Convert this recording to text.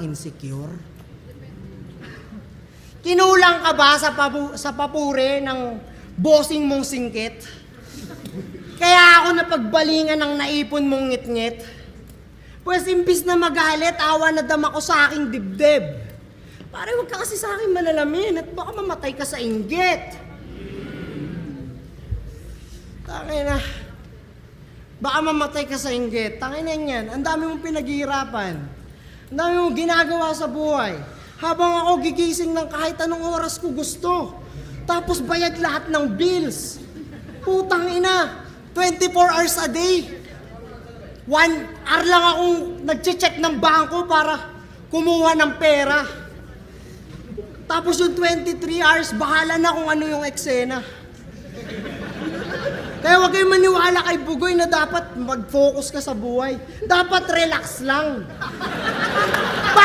Insecure? Kinulang ka ba sa papuri ng bossing mong singkit? Kaya ako napagbalingan ng naipon mong ngit-ngit? Pues imbis na magalit, awa na dama ko sa aking dibdib. Pare, huwag ka kasi sa akin manalamin at baka mamatay ka sa inggit. Tangina. Baka mamatay ka sa inggit. Tangina yan. Ang dami mong pinaghihirapan. Ang dami mong ginagawa sa buhay. Habang ako gigising ng kahit anong oras ko gusto. Tapos bayad lahat ng bills. Putang ina. 24 hours a day. 1 hour lang akong nagche-check ng bangko para kumuha ng pera. Tapos yung 23 hours, bahala na kung ano yung eksena. Kaya huwag kayong maniwala kay Bugoy na dapat mag-focus ka sa buhay. Dapat relax lang.